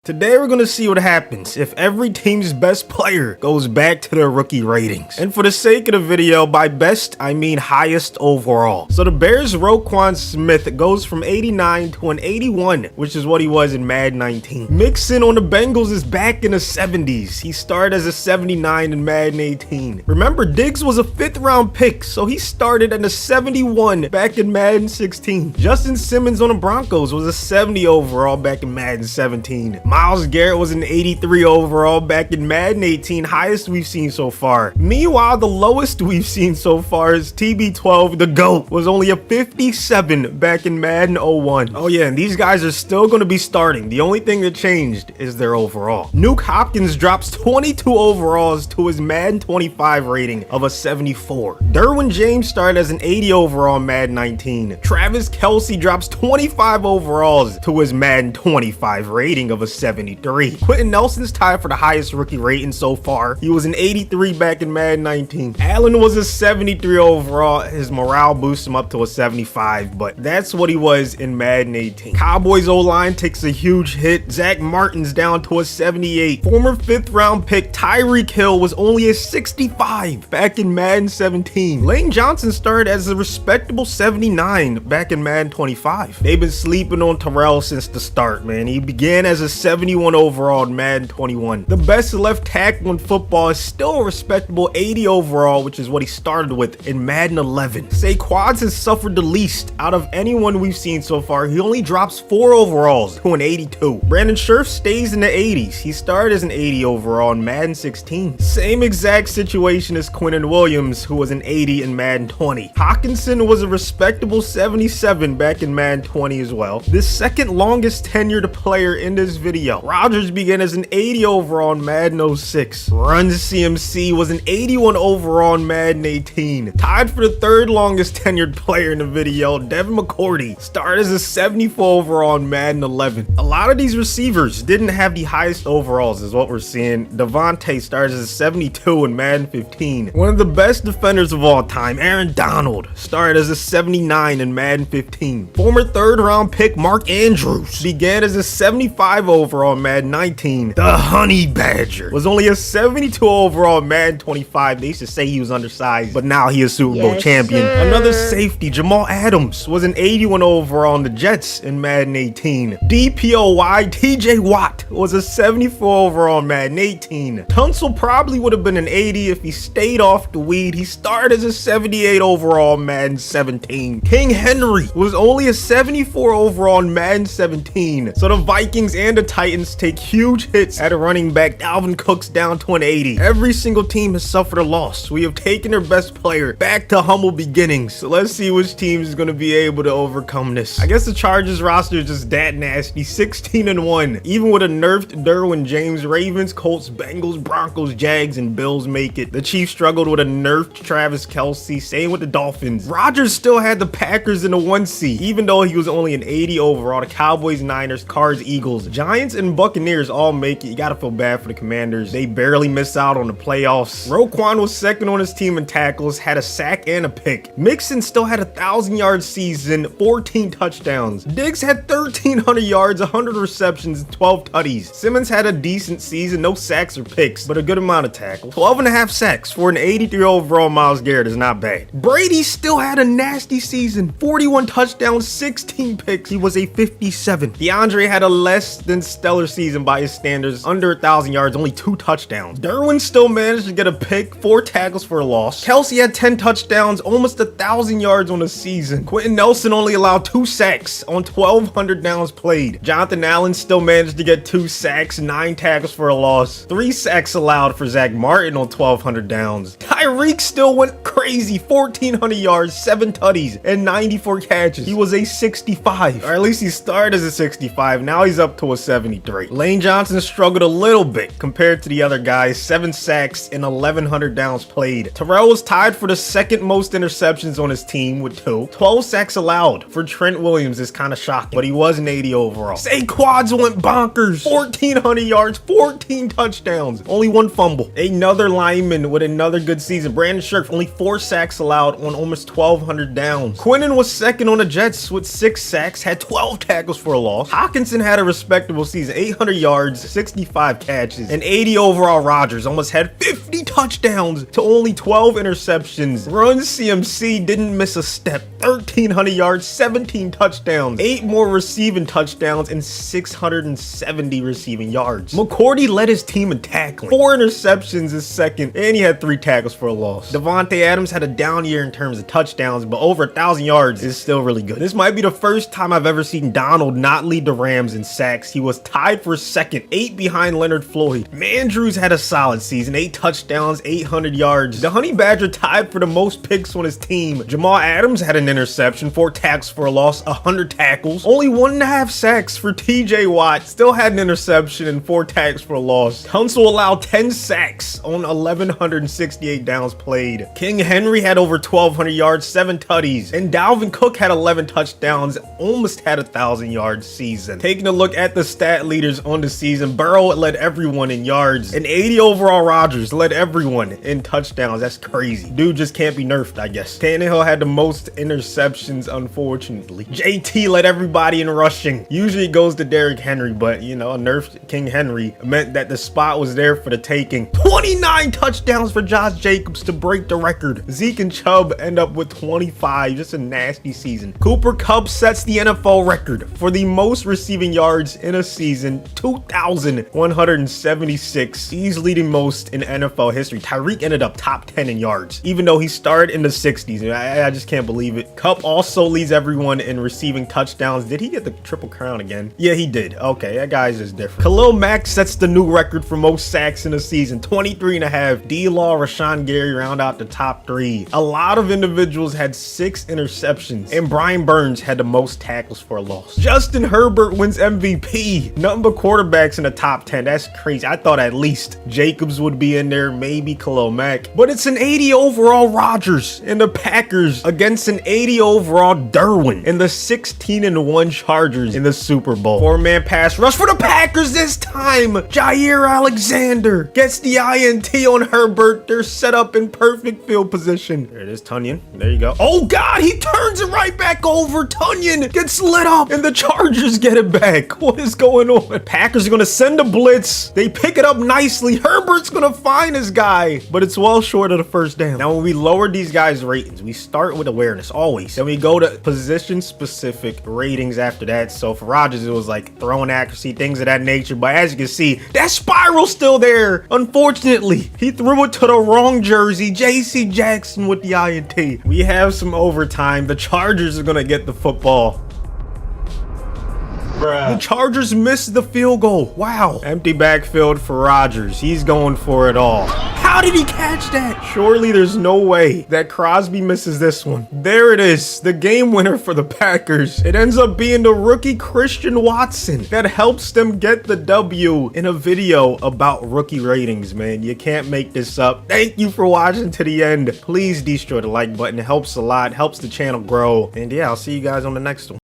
Today we're going to see what happens if every team's best player goes back to their rookie ratings. And for the sake of the video, by best, I mean highest overall. So the Bears' Roquan Smith goes from 89 to an 81, which is what he was in Madden 19. Mixon on the Bengals is back in the 70s. He started as a 79 in Madden 18. Remember, Diggs was a 5th round pick, so he started at a 71 back in Madden 16. Justin Simmons on the Broncos was a 70 overall back in Madden 17. Myles Garrett was an 83 overall back in Madden 18, highest we've seen so far. Meanwhile, the lowest we've seen so far is TB12, the GOAT, was only a 57 back in Madden 01. Oh yeah, and these guys are still going to be starting. The only thing that changed is their overall. Nuke Hopkins drops 22 overalls to his Madden 25 rating of a 74. Derwin James started as an 80 overall in Madden 19. Travis Kelce drops 25 overalls to his Madden 25 rating of a 73. Quentin Nelson's tied for the highest rookie rating so far. He was an 83 back in Madden 19. Allen was a 73 overall. His morale boosts him up to a 75, but that's what he was in Madden 18. Cowboys O-line takes a huge hit. Zach Martin's down to a 78. Former 5th round pick Tyreek Hill was only a 65 back in Madden 17. Lane Johnson started as a respectable 79 back in Madden 25. They've been sleeping on Terrell since the start, man. He began as a 71 overall in Madden 21. The best left tackle in football is still a respectable 80 overall, which is what he started with in Madden 11. Saquon has suffered the least out of anyone we've seen so far. He only drops 4 overalls to an 82. Brandon Scherf stays in the 80s. He started as an 80 overall in Madden 16. Same exact situation as Quinnen Williams, who was an 80 in Madden 20. Hawkinson was a respectable 77 back in Madden 20 as well. The second longest tenured player in this video. Rodgers began as an 80 overall in Madden 06. Run CMC was an 81 overall in Madden 18. Tied for the 3rd longest tenured player in the video, Devin McCourty started as a 74 overall in Madden 11. A lot of these receivers didn't have the highest overalls is what we're seeing. Devontae started as a 72 in Madden 15. One of the best defenders of all time, Aaron Donald, started as a 79 in Madden 15. Former 3rd round pick Mark Andrews began as a 75 overall in Madden 19. The Honey Badger was only a 72 overall in Madden 25. They used to say he was undersized, but now he is Super Bowl champion. Sir. Another safety, Jamal Adams, was an 81 overall in the Jets in Madden 18. DPOY TJ Watt was a 74 overall in Madden 18. Tunsil probably would have been an 80 if he stayed off the weed. He started as a 78 overall in Madden 17. King Henry was only a 74 overall in Madden 17. So the Vikings and the Titans take huge hits at a running back. Dalvin Cook's down to an 80. Every single team has suffered a loss. We have taken their best player back to humble beginnings. So let's see which team is going to be able to overcome this. I guess the Chargers roster is just that nasty. 16-1. Even with a nerfed Derwin James, Ravens, Colts, Bengals, Broncos, Jags, and Bills make it. The Chiefs struggled with a nerfed Travis Kelce. Same with the Dolphins. Rodgers still had the Packers in the 1 seed, even though he was only an 80 overall. The Cowboys, Niners, Cards, Eagles, Giants, and Buccaneers all make it. You gotta feel bad for the Commanders. They barely miss out on the playoffs. Roquan was 2nd on his team in tackles, had a sack and a pick. Mixon still had a 1,000-yard season, 14 touchdowns. Diggs had 1,300 yards, 100 receptions, and 12 tutties. Simmons had a decent season, no sacks or picks, but a good amount of tackles. 12.5 sacks for an 83 overall Myles Garrett is not bad. Brady still had a nasty season, 41 touchdowns, 16 picks. He was a 57. DeAndre had a less than stellar season by his standards, under 1,000 yards, only 2 touchdowns. Derwin still managed to get a pick, 4 tackles for a loss. Kelce had 10 touchdowns, almost 1,000 yards on the season. Quentin Nelson only allowed 2 sacks on 1,200 downs played. Jonathan Allen still managed to get 2 sacks, 9 tackles for a loss. 3 sacks allowed for Zach Martin on 1,200 downs. Tyreek still went crazy, 1,400 yards, 7 tutties, and 94 catches. He was a 65, or at least he started as a 65. Now he's up to a 73. Lane Johnson struggled a little bit compared to the other guys, 7 sacks and 1,100 downs played. Terrell was tied for the 2nd most interceptions on his team with 2. 12 sacks allowed for Trent Williams is kind of shocking, but he was an 80 overall. Saquon went bonkers, 1,400 yards, 14 touchdowns, only 1 fumble. Another lineman with another good season. Brandon Scherf, only 4 sacks allowed on almost 1,200 downs. Quinnen was 2nd on the Jets with 6 sacks, had 12 tackles for a loss. Hawkinson had a respectable season. 800 yards, 65 catches, and 80 overall. Rodgers almost had 50 touchdowns to only 12 interceptions. Run CMC didn't miss a step. 1,300 yards, 17 touchdowns, 8 more receiving touchdowns, and 670 receiving yards. McCourty led his team in tackling. 4 interceptions is second, and he had 3 tackles for a loss. Devontae Adams had a down year in terms of touchdowns, but over 1,000 yards is still really good. This might be the first time I've ever seen Donald not lead the Rams in sacks. He was tied for second, 8 behind Leonard Floyd. Mandrews had a solid season, 8 touchdowns, 800 yards. The Honey Badger tied for the most picks on his team. Jamal Adams had an interception, 4 tackles for a loss, 100 tackles. Only 1.5 sacks for TJ Watt. Still had an interception and 4 tackles for a loss. Tunsil allowed 10 sacks on 1,168 downs played. King Henry had over 1,200 yards, 7 tutties. And Dalvin Cook had 11 touchdowns, almost had 1,000 yards season. Taking a look at the stat leaders on the season, Burrow led everyone in yards, and 80 overall. Rodgers led everyone in touchdowns. That's crazy. Dude just can't be nerfed, I guess. Tannehill had the most interceptions, unfortunately. JT led everybody in rushing. Usually it goes to Derrick Henry, but you know, a nerfed King Henry meant that the spot was there for the taking. 29 touchdowns for Josh Jacobs to break the record. Zeke and Chubb end up with 25. Just a nasty season. Cooper Kupp sets the NFL record for the most receiving yards in a season, 2,176. He's leading most in NFL history. Tyreek ended up top 10 in yards, even though he started in the 60s. I just can't believe it. Kupp also leads everyone in receiving touchdowns. Did he get the triple crown again? Yeah, he did. Okay, that guy's just different. Khalil Mack sets the new record for most sacks in a season, 23.5. D-Law, Rashawn Gary round out the top 3. A lot of individuals had 6 interceptions, and Brian Burns had the most tackles for a loss. Justin Herbert wins MVP. Nothing but quarterbacks in the top 10. That's crazy. I thought at least Jacobs would be in there, maybe Khalil Mack, but it's an 80 overall Rodgers in the Packers against an 80 overall Derwin in the 16-1 Chargers in the Super Bowl. 4-man pass rush for the Packers this time. Jair Alexander gets the INT on Herbert. They're set up in perfect field position. There it is, Tunyon. There you go. Oh God, he turns it right back over. Tunyon gets lit up and the Chargers get it back. What is going on? Packers are gonna send a blitz. They pick it up nicely. Herbert's gonna find his guy, but it's well short of the first down. Now, when we lower these guys' ratings, we start with awareness always. Then we go to position specific ratings after that. So for Rodgers, it was like throwing accuracy, things of that nature. But as you can see, that spiral's still there. Unfortunately, he threw it to the wrong jersey. JC Jackson with the INT. We have some overtime. The Chargers are gonna get the football. The Chargers missed the field goal. Wow. Empty backfield for Rodgers. He's going for it all. How did he catch that? Surely there's no way that Crosby misses this one. There it is. The game winner for the Packers. It ends up being the rookie Christian Watson that helps them get the W in a video about rookie ratings, man. You can't make this up. Thank you for watching to the end. Please destroy the like button. It helps a lot. Helps the channel grow. And yeah, I'll see you guys on the next one.